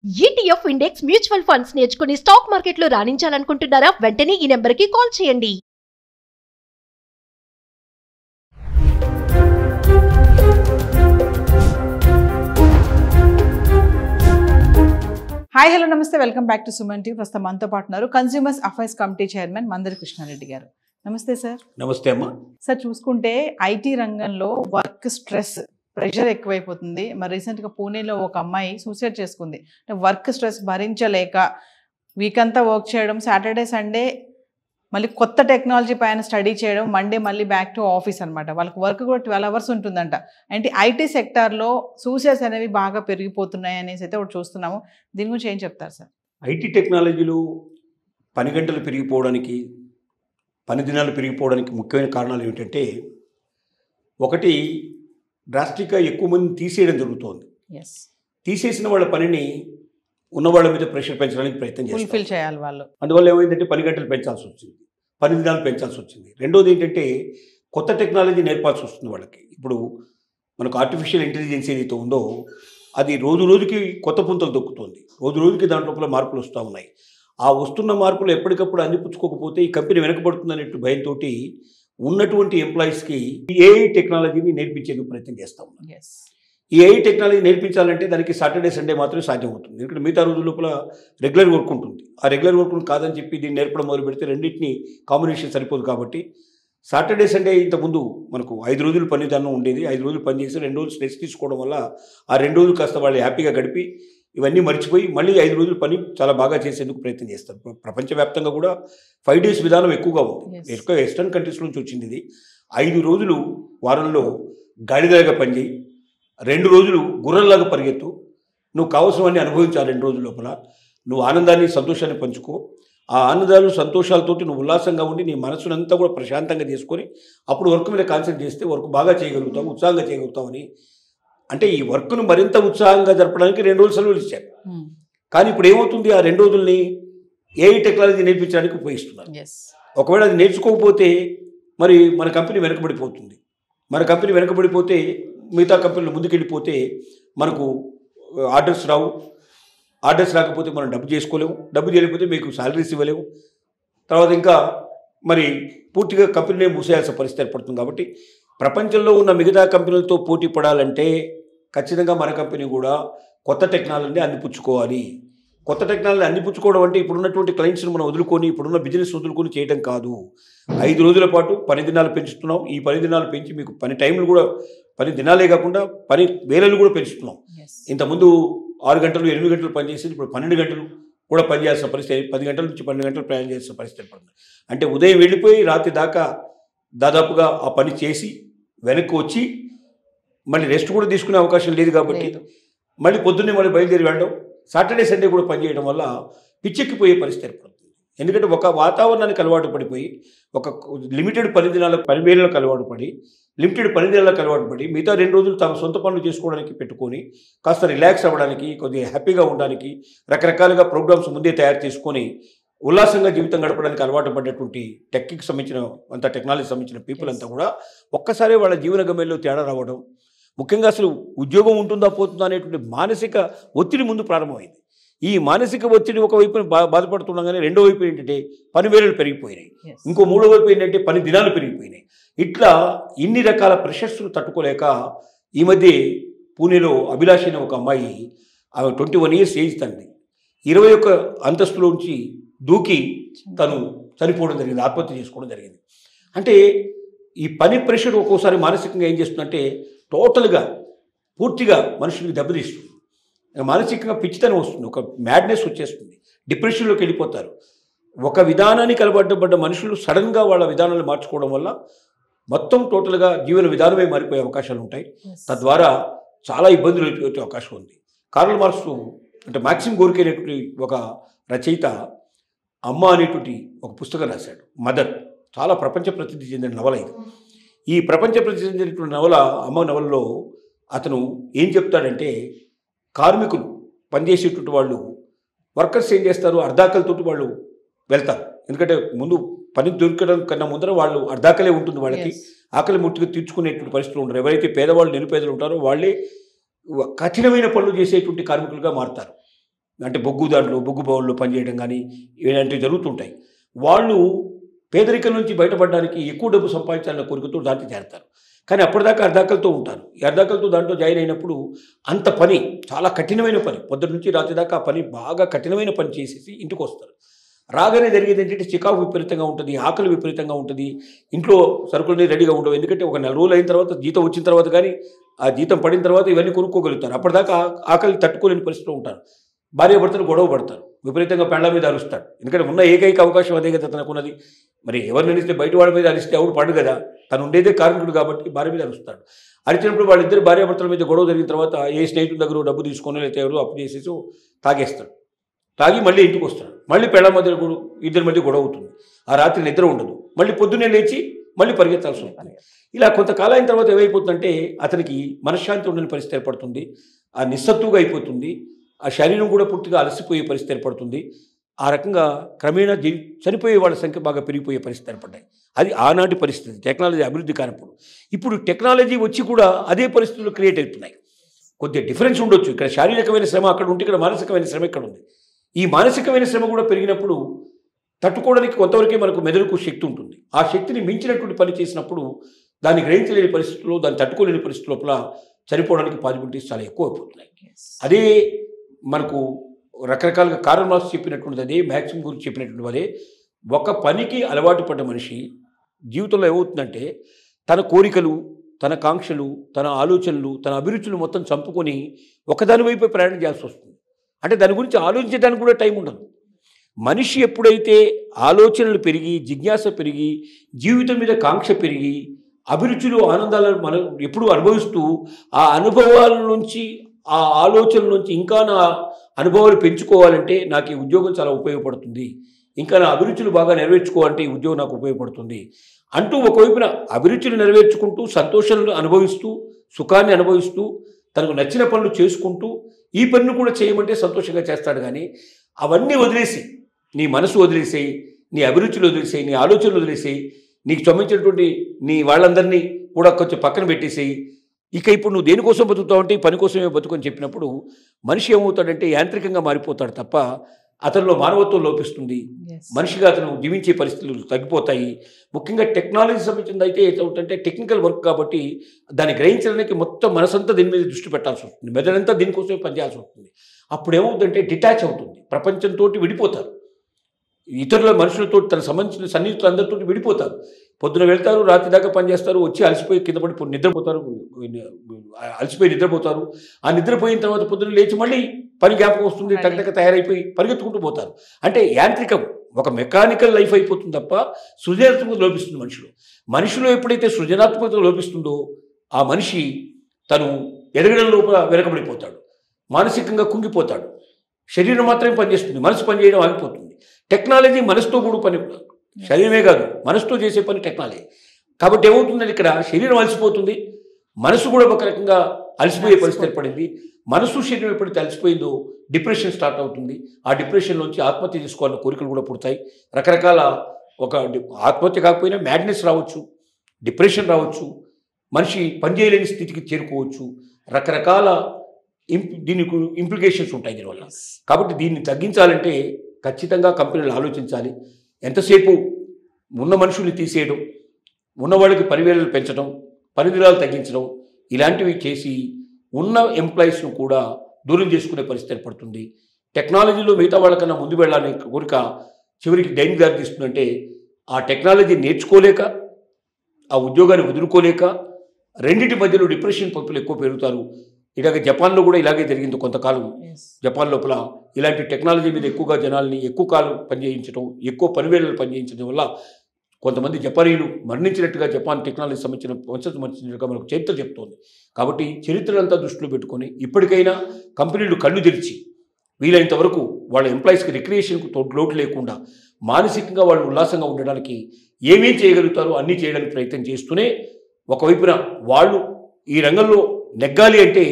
ETF index mutual funds నేర్చుకుని stock మార్కెట్లో రాణించాలనుకుంటున్నారా? వెంటనే ఈ నెంబర్కి కాల్ చేయండి. హాయ్ హలో నమస్తే, welcome back to Suman TV. ప్రస్తుతం మనతో పాటు ఉన్నారు consumers affairs committee chairman Mandari Krishna Reddy garu. నమస్తే సార్. నమస్తే అమ్మా. సార్, చూసుకుంటే ఐటీ రంగంలో వర్క్ స్ట్రెస్, ప్రెషర్ ఎక్కువైపోతుంది. మరి రీసెంట్గా పూణేలో ఒక అమ్మాయి సూసైడ్ చేసుకుంది. అంటే వర్క్ స్ట్రెస్ భరించలేక వీక్ అంతా వర్క్ చేయడం, సాటర్డే సండే మళ్ళీ కొత్త టెక్నాలజీ పైన స్టడీ చేయడం, మండే మళ్ళీ బ్యాక్ టు ఆఫీస్ అనమాట. వాళ్ళకి వర్క్ కూడా 12 hours ఉంటుందంట. అంటే ఐటీ సెక్టార్లో సూసైడ్స్ అనేవి బాగా పెరిగిపోతున్నాయి అనేసి అయితే ఒకటి చూస్తున్నాము. దీని గురించి ఏం చెప్తారు సార్? ఐటీ టెక్నాలజీలు పని గంటలు పెరిగిపోవడానికి, పని దినాలు పెరిగిపోవడానికి ముఖ్యమైన కారణాలు ఏమిటంటే, ఒకటి డ్రాస్టిక్గా ఎక్కువ మంది తీసేయడం జరుగుతోంది. తీసేసిన వాళ్ళ పనిని ఉన్న వాళ్ళ మీద ప్రెషర్ పెంచడానికి ప్రయత్నం ఫుల్ఫిల్ చేయాలి వాళ్ళు. అందువల్ల ఏమైందంటే పని గంటలు పెంచాల్సి వచ్చింది, పని దినాలు పెంచాల్సి వచ్చింది. రెండోది ఏంటంటే కొత్త టెక్నాలజీ నేర్పాల్సి వస్తుంది వాళ్ళకి. ఇప్పుడు మనకు ఆర్టిఫిషియల్ ఇంటెలిజెన్స్ ఏదైతే ఉందో అది రోజు రోజుకి కొత్త పుంతలు దొక్కుతుంది. రోజు రోజుకి దాంట్లో మార్పులు వస్తూ ఉన్నాయి. ఆ వస్తున్న మార్పులు ఎప్పటికప్పుడు అందిపుచ్చుకోకపోతే ఈ కంపెనీ వెనకబడుతుంది అనేట్టు భయంతో ఉన్నటువంటి ఎంప్లాయీస్కి ఏఐ టెక్నాలజీని నేర్పించేందుకు ప్రయత్నం చేస్తూ ఉన్నాం. ఈ ఏఐ టెక్నాలజీ నేర్పించాలంటే దానికి సాటర్డే సండే మాత్రమే సాధ్యమవుతుంది. ఎందుకంటే మిగతా రోజుల లోపల రెగ్యులర్ వర్క్ ఉంటుంది. ఆ రెగ్యులర్ వర్క్ కాదని చెప్పి దీన్ని నేర్పడం మొదలు పెడితే రెండింటిని కాంబినేషన్ సరిపోదు. కాబట్టి సాటర్డే సండే ఇంతకుముందు మనకు 5 రోజులు పని విధానం ఉండేది. 5 రోజులు పని చేసి 2 రోజులు స్ట్రెస్ తీసుకోవడం వల్ల ఆ 2 రోజులు కాస్త వాళ్ళు హ్యాపీగా గడిపి ఇవన్నీ మర్చిపోయి మళ్ళీ 5 రోజులు పని చాలా బాగా చేసేందుకు ప్రయత్నం చేస్తారు. ప్రపంచవ్యాప్తంగా కూడా 5 days విధానం ఎక్కువగా ఉంది. ఎక్కువ వెస్టర్న్ కంట్రీస్ నుంచి వచ్చింది ఇది. 5 రోజులు వారంలో గాడిదలాగా పనిచేయి, 2 రోజులు గుర్రంలాగా పరిగెత్తు, నువ్వు కావాల్సినవన్నీ అనుభవించు. ఆ 2 రోజుల లోపల నువ్వు ఆనందాన్ని సంతోషాన్ని పంచుకో. ఆ ఆనందాలు సంతోషాలతోటి నువ్వు ఉల్లాసంగా ఉండి నీ మనసునంతా కూడా ప్రశాంతంగా చేసుకొని అప్పుడు వర్క్ మీద కాన్సన్ట్రేట్ చేస్తే వర్క్ బాగా చేయగలుగుతావు, ఉత్సాహంగా చేయగలుగుతావు అని. అంటే ఈ వర్క్ను మరింత ఉత్సాహంగా జరపడానికి 2 రోజులు సెలవులు ఇచ్చారు. కానీ ఇప్పుడు ఏమవుతుంది, ఆ 2 రోజుల్ని ఏఐ టెక్నాలజీ నేర్పించడానికి ఉపయోగిస్తున్నారు. ఒకవేళ అది నేర్చుకోకపోతే మరి మన కంపెనీ వెనకబడిపోతుంది. మన కంపెనీ వెనకబడిపోతే మిగతా కంపెనీలు ముందుకెళ్ళిపోతే మనకు ఆర్డర్స్ రావు. ఆర్డర్స్ రాకపోతే మనం డబ్బు చేసుకోలేము. డబ్బు చేయలేకపోతే మీకు శాలరీస్ ఇవ్వలేము. తర్వాత ఇంకా మరి పూర్తిగా కంపెనీనే మూసేయాల్సిన పరిస్థితి ఏర్పడుతుంది. కాబట్టి ప్రపంచంలో ఉన్న మిగతా కంపెనీలతో పోటీ పడాలంటే ఖచ్చితంగా మన కంపెనీ కూడా కొత్త టెక్నాలజీని అందిపుచ్చుకోవాలి. కొత్త టెక్నాలజీ అందిపుచ్చుకోవడం అంటే ఇప్పుడున్నటువంటి క్లయింట్స్ని మనం వదులుకొని, ఇప్పుడున్న బిజినెస్ వదులుకొని చేయడం కాదు. 5 రోజుల పాటు పని దినాలు పెంచుతున్నాం. ఈ పని దినాలు పెంచి మీకు పని టైంలు కూడా, పని దినాలే కాకుండా పని వేళలు కూడా పెంచుతున్నాం. ఇంతకుముందు 6 గంటలు 8 గంటలు పనిచేసి ఇప్పుడు 12 గంటలు కూడా పనిచేయాల్సిన పరిస్థితి, 10 గంటల నుంచి 12 గంటలు ప్రయాణం చేయాల్సిన పరిస్థితి పడుతుంది. అంటే ఉదయం వెళ్ళిపోయి రాత్రి దాకా దాదాపుగా ఆ పని చేసి వెనక్కి వచ్చి మళ్ళీ రెస్ట్ కూడా తీసుకునే అవకాశం లేదు. కాబట్టి మళ్ళీ పొద్దున్నే మళ్ళీ బయలుదేరి వెళ్ళడం, సాటర్డే సండే కూడా పనిచేయడం వల్ల పిచ్చెక్కిపోయే పరిస్థితి ఏర్పడుతుంది. ఎందుకంటే ఒక వాతావరణానికి అలవాటు పడిపోయి, ఒక లిమిటెడ్ పని దినాలకు, పని వేళలకు అలవాటు పడి, లిమిటెడ్ పని దినాలకు అలవాటు పడి మిగతా 2 రోజులు తమ సొంత పనులు చేసుకోవడానికి పెట్టుకొని కాస్త రిలాక్స్ అవ్వడానికి, కొద్దిగా హ్యాపీగా ఉండడానికి రకరకాలుగా ప్రోగ్రామ్స్ ముందే తయారు చేసుకొని ఉల్లాసంగా జీవితం గడపడానికి అలవాటు పడ్డటువంటి టెక్కి సంబంధించిన అంత టెక్నాలజీ సంబంధించిన పీపుల్ అంతా కూడా ఒక్కసారి వాళ్ళ జీవన గమ్యంలో తేడా రావడం, ముఖ్యంగా అసలు ఉద్యోగం ఉంటుందా పోతుందా అనేటువంటి మానసిక ఒత్తిడి ముందు ప్రారంభమైంది. ఈ మానసిక ఒత్తిడి ఒకవైపు బాధపడుతుండగానే రెండో వైపు ఏంటంటే పని వేళలు పెరిగిపోయినాయి. ఇంకో మూడో వైపు ఏంటంటే పని దినాలు పెరిగిపోయినాయి. ఇట్లా ఇన్ని రకాల ప్రెషర్స్ను తట్టుకోలేక ఈ మధ్య పూణేలో అభిలాష్ అనే ఒక అమ్మాయి, ఆమె 21 years ఏజ్, తండ్రి 21 అంతస్తులోంచి దూకి తను చనిపోవడం జరిగింది, ఆత్మహత్య చేసుకోవడం జరిగింది. అంటే ఈ పని ప్రెషర్ ఒక్కోసారి మానసికంగా ఏం చేస్తుందంటే టోటల్గా పూర్తిగా మనుషులకి దెబ్బతీస్తుంది. మానసికంగా పిచ్చితనం వస్తుంది, ఒక మ్యాడ్నెస్ వచ్చేస్తుంది, డిప్రెషన్లోకి వెళ్ళిపోతారు. ఒక విధానానికి అలవాటుపడ్డ మనుషులు సడన్గా వాళ్ళ విధానాలు మార్చుకోవడం వల్ల మొత్తం టోటల్గా జీవన విధానమే మారిపోయే అవకాశాలు ఉంటాయి. తద్వారా చాలా ఇబ్బందులు వచ్చే అవకాశం ఉంది. కార్ల్ మార్క్స్ అంటే మాక్సిమ్ గోర్కీ అనేటువంటి ఒక రచయిత అమ్మ అనేటువంటి ఒక పుస్తకం రాశాడు, మదర్. చాలా ప్రపంచ ప్రసిద్ధి చెందిన నవల ఇది. ఈ ప్రపంచ ప్రసిద్ధి చెందినటువంటి నవల, అమ్మ నవలలో అతను ఏం చెప్తాడంటే, కార్మికులు పనిచేసేటువంటి వాళ్ళు, వర్కర్స్ ఏం చేస్తారు, అర్ధాకలతోటి వాళ్ళు వెళ్తారు. ఎందుకంటే ముందు పని దొరకడం కన్నా ముందర వాళ్ళు అర్ధాకలే ఉంటుంది వాళ్ళకి, ఆకలి ముట్టుకు తీర్చుకునేటువంటి పరిస్థితులు ఉంటారు. ఎవరైతే పేదవాళ్ళు నిరుపేదలు ఉంటారో వాళ్ళే కఠినమైన పనులు చేసేటువంటి కార్మికులుగా మారుతారు. అంటే బొగ్గు బౌల్లో పనిచేయడం కానీ ఇలాంటివి జరుగుతుంటాయి. వాళ్ళు పేదరికం నుంచి బయటపడడానికి ఎక్కువ డబ్బు సంపాదించాలన్న కోరికతో దాంట్లో చేరతారు. కానీ అప్పటిదాకా అర్ధాకలతో ఉంటారు. ఈ అర్ధాకలతో దాంట్లో జాయిన్ అయినప్పుడు అంత పని చాలా కఠినమైన పని, పొద్దున్న నుంచి రాత్రి దాకా ఆ పని బాగా కఠినమైన పని చేసేసి ఇంటికి వస్తారు. రాగానే జరిగేది ఏంటంటే చికాకు విపరీతంగా ఉంటుంది, ఆకలి విపరీతంగా ఉంటుంది, ఇంట్లో సరుకులన్నీ రెడీగా ఉండవు. ఎందుకంటే ఒక 4 రోజులు అయిన తర్వాత జీతం వచ్చిన తర్వాత కానీ ఆ జీతం పడిన తర్వాత ఇవన్నీ కొనుక్కోగలుగుతారు. అప్పటిదాకా ఆకలి తట్టుకోలేని పరిస్థితిలో ఉంటారు. భార్యాభర్తలు గొడవ పడతారు, విపరీతంగా పెళ్ళ మీద అరుస్తాడు. ఎందుకంటే ఉన్న ఏకైక అవకాశం అదే కదా తనకున్నది. మరి ఎవరిని అరిస్తే బయట వాళ్ళ మీద అరిస్తే ఎవరు పడు కదా, తను ఉండేదే కార్మికుడు కాబట్టి భార్య మీద అరుస్తాడు. అరిచినప్పుడు వాళ్ళిద్దరు భార్యాభర్తల మీద గొడవ జరిగిన తర్వాత ఏ స్నేహితుల దగ్గర డబ్బు తీసుకొని లేకపోతే ఎవరు అప్పు చేసేసి తాగేస్తాడు. తాగి మళ్ళీ ఇంటికి వస్తాడు. మళ్ళీ పెళ్ళ మధ్య ఇద్దరి మధ్య గొడవ అవుతుంది. ఆ రాత్రి నిద్ర ఉండదు. మళ్ళీ పొద్దున్నే లేచి మళ్ళీ పరిగెత్తాల్సి ఉంటుంది. ఇలా కొంతకాలం అయిన తర్వాత ఏమైపోతుందంటే అతనికి మనశ్శాంతి ఉండని పరిస్థితి ఏర్పడుతుంది. ఆ నిస్సత్తుగా అయిపోతుంది. ఆ శరీరం కూడా పూర్తిగా అలసిపోయే పరిస్థితి ఏర్పడుతుంది. ఆ రకంగా క్రమేణా చనిపోయే వాళ్ళ సంఖ్య బాగా పెరిగిపోయే పరిస్థితి ఏర్పడ్డాయి. అది ఆనాటి పరిస్థితి, టెక్నాలజీ అభివృద్ధి కానప్పుడు. ఇప్పుడు టెక్నాలజీ వచ్చి కూడా అదే పరిస్థితులు క్రియేట్ అవుతున్నాయి. కొద్దిగా డిఫరెన్స్ ఉండొచ్చు. ఇక్కడ శారీరకమైన శ్రమ అక్కడ ఉంటే ఇక్కడ మానసికమైన శ్రమ ఇక్కడ ఉంది. ఈ మానసికమైన శ్రమ కూడా పెరిగినప్పుడు తట్టుకోవడానికి కొంతవరకే మనకు మెదడుకు శక్తి ఉంటుంది. ఆ శక్తిని మించినటువంటి పని చేసినప్పుడు దాన్ని గ్రహించలేని పరిస్థితుల్లో, దాన్ని తట్టుకోలేని పరిస్థితి లోపల చనిపోవడానికి పాసిబిలిటీస్ చాలా ఎక్కువ అయిపోతున్నాయి. అదే మనకు రకరకాలుగా కారల్ మార్క్స్ చెప్పినటువంటిది అదే, మ్యాక్సిమ్ గురించి చెప్పినటువంటి అదే. ఒక పనికి అలవాటు పడ్డ మనిషి జీవితంలో ఏమవుతుందంటే తన కోరికలు, తన కాంక్షలు, తన ఆలోచనలు, తన అభిరుచులు మొత్తం చంపుకొని ఒకదాని వైపు ప్రయాణం చేయాల్సి వస్తుంది. అంటే దాని గురించి ఆలోచించడానికి కూడా టైం ఉండదు. మనిషి ఎప్పుడైతే ఆలోచనలు పెరిగి, జిజ్ఞాస పెరిగి, జీవితం మీద కాంక్ష పెరిగి, అభిరుచులు, ఆనందాలను మనం ఎప్పుడు అనుభవిస్తూ ఆ అనుభవాల నుంచి, ఆ ఆలోచనల నుంచి ఇంకా నా అనుభవాలు పెంచుకోవాలంటే నాకు ఈ ఉద్యోగం చాలా ఉపయోగపడుతుంది, ఇంకా నా అభిరుచులు బాగా నెరవేర్చుకోవాలంటే ఈ ఉద్యోగం నాకు ఉపయోగపడుతుంది అంటూ ఒకవైపున అభిరుచులు నెరవేర్చుకుంటూ, సంతోషాలను అనుభవిస్తూ, సుఖాన్ని అనుభవిస్తూ, తనకు నచ్చిన పనులు చేసుకుంటూ ఈ పనులు కూడా చేయమంటే సంతోషంగా చేస్తాడు. కానీ అవన్నీ వదిలేసి, నీ మనసు వదిలేసేయి, నీ అభిరుచులు వదిలేసేయి, నీ ఆలోచనలు వదిలేసేయి, నీకు సంబంధించినటువంటి నీ వాళ్ళందరినీ కూడా కొంచెం పక్కన పెట్టేసేయి, ఇక ఇప్పుడు నువ్వు దేనికోసం బతుకుతావు అంటే ఈ పని కోసమే బతుకొని చెప్పినప్పుడు మనిషి ఏమవుతాడంటే యాంత్రికంగా మారిపోతాడు తప్ప అతనిలో మానవత్వం లోపిస్తుంది. మనిషిగా అతను జీవించే పరిస్థితులు తగ్గిపోతాయి. ముఖ్యంగా టెక్నాలజీ సంబంధించింది అయితే ఏమవుతుందంటే టెక్నికల్ వర్క్ కాబట్టి దాన్ని గ్రహించడానికి మొత్తం మనసంతా దీని మీద దృష్టి పెట్టాల్సి వస్తుంది, మెదడంతా దీనికోసమే పనిచేయాల్సి వస్తుంది. అప్పుడు ఏమవుతుందంటే డిటాచ్ అవుతుంది, ప్రపంచంతో విడిపోతారు, ఇతరుల మనుషులతో తన సంబంధించిన సన్నిహితులు అందరితో విడిపోతారు. పొద్దున వెళ్తారు, రాత్రి దాకా పనిచేస్తారు, వచ్చి అలసిపోయి కింద పడి నిద్రపోతారు, అలసిపోయి నిద్రపోతారు. ఆ నిద్రపోయిన తర్వాత పొద్దున లేచి మళ్ళీ పని జ్ఞాపకం వస్తుంది, టగటక తయారైపోయి పరిగెత్తుకుంటూ పోతారు. అంటే యాంత్రికం, ఒక మెకానికల్ లైఫ్ అయిపోతుంది తప్ప సృజనాత్మకత లోపిస్తుంది మనిషిలో ఎప్పుడైతే సృజనాత్మకత లోపిస్తుందో ఆ మనిషి తను ఎదగడం లోపల వెనకబడిపోతాడు, మానసికంగా కుంగిపోతాడు. శరీరం మాత్రమే పనిచేస్తుంది, మనసు పనిచేయడం ఆగిపోతుంది. టెక్నాలజీ మనసుతో కూడా పని, శరీరమే కాదు మనసుతో చేసే పని టెక్నాలజీ. కాబట్టి ఏమవుతుందంటే ఇక్కడ శరీరం అలసిపోతుంది, మనసు కూడా ఒక రకంగా అలసిపోయే పరిస్థితి ఏర్పడింది. మనసు శరీరం ఎప్పుడైతే అలసిపోయిందో డిప్రెషన్ స్టార్ట్ అవుతుంది. ఆ డిప్రెషన్లోంచి ఆత్మహత్య చేసుకోవాలన్న కోరికలు కూడా పుడతాయి. రకరకాల ఒక ఆత్మహత్య కాకపోయినా మ్యాడ్నెస్ రావచ్చు, డిప్రెషన్ రావచ్చు, మనిషి పనిచేయలేని స్థితికి చేరుకోవచ్చు. రకరకాల దీనికి ఇంప్లికేషన్స్ ఉంటాయి దీనివల్ల. కాబట్టి దీన్ని తగ్గించాలంటే ఖచ్చితంగా కంపెనీలు ఆలోచించాలి. ఎంతసేపు ఉన్న మనుషుల్ని తీసేయడం, ఉన్న వాళ్ళకి పనివేళలు పెంచడం, పని దినాలు తగ్గించడం, ఇలాంటివి చేసి ఉన్న ఎంప్లాయీస్ను కూడా దూరం చేసుకునే పరిస్థితి ఏర్పడుతుంది. టెక్నాలజీలో మిగతా వాళ్ళకన్నా ముందు వెళ్ళాలని కోరిక చివరికి దేనికి దారి తీస్తుందంటే ఆ టెక్నాలజీ నేర్చుకోలేక, ఆ ఉద్యోగాన్ని వదులుకోలేక రెండింటి మధ్యలో డిప్రెషన్ పప్పులు ఎక్కువ పెరుగుతారు. ఇలాగ జపాన్లో కూడా ఇలాగే జరిగింది కొంతకాలం. జపాన్ లోపల ఇలాంటి టెక్నాలజీ మీద ఎక్కువగా జనాల్ని ఎక్కువ కాలం పనిచేయించడం, ఎక్కువ పనివేళలు పనిచేయించడం వల్ల కొంతమంది జపానీయులు మరణించినట్టుగా జపాన్ టెక్నాలజీ సంబంధించిన వంశం మరణించినట్టుగా మనకు చరిత్ర చెప్తోంది. కాబట్టి చరిత్రలంతా దృష్టిలో పెట్టుకొని ఇప్పటికైనా కంపెనీలు కళ్ళు తెరిచి వీలైనంత వరకు వాళ్ళ ఎంప్లాయీస్కి రిక్రియేషన్కు లోటు లేకుండా మానసికంగా వాళ్ళు ఉల్లాసంగా ఉండడానికి ఏమేం చేయగలుగుతారో అన్నీ చేయడానికి ప్రయత్నం చేస్తూనే ఒకవైపున వాళ్ళు ఈ రంగంలో నెగ్గాలి అంటే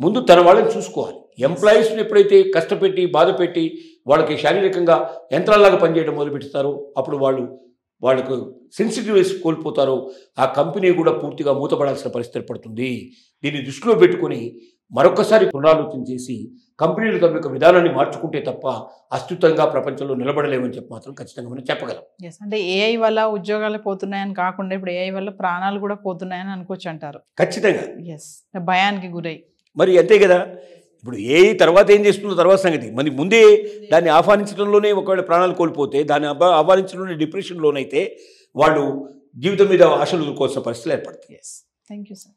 ముందు తన వాళ్ళని చూసుకోవాలి. ఎంప్లాయీస్ని ఎప్పుడైతే కష్టపెట్టి బాధపెట్టి వాళ్ళకి శారీరకంగా యంత్రాల్లాగా పనిచేయడం మొదలుపెడతారో అప్పుడు వాళ్ళకు సెన్సిటివ్నెస్ కోల్పోతారో ఆ కంపెనీ కూడా పూర్తిగా మూతపడాల్సిన పరిస్థితి ఏర్పడుతుంది. దీన్ని దృష్టిలో పెట్టుకొని మరొకసారి పునరాలోచన చేసి కంపెనీలు తమ యొక్క విధానాన్ని మార్చుకుంటే తప్ప అస్తిత్వంగా ప్రపంచంలో నిలబడలేమని చెప్పి మాత్రం ఖచ్చితంగా మనం చెప్పగలం. ఎస్, అంటే ఏఐ వల్ల ఉద్యోగాలు పోతున్నాయని కాకుండా ఇప్పుడు ఏఐ వల్ల ప్రాణాలు కూడా పోతున్నాయని అనుకోవచ్చు అంటారు. ఖచ్చితంగా. ఎస్, భయానికి గురై. మరి అంతే కదా, ఇప్పుడు ఏఐ తర్వాత ఏం చేస్తుందో తర్వాత సంగతి. మరి ముందే దాన్ని ఆహ్వానించడంలోనే ఒకవేళ ప్రాణాలు కోల్పోతే, దాన్ని ఆహ్వానించడంలోనే డిప్రెషన్ లోనైతే వాళ్ళు జీవితం మీద ఆశలు వదులుకోవాల్సిన పరిస్థితులు ఏర్పడతాయి. Yes, thank you sir.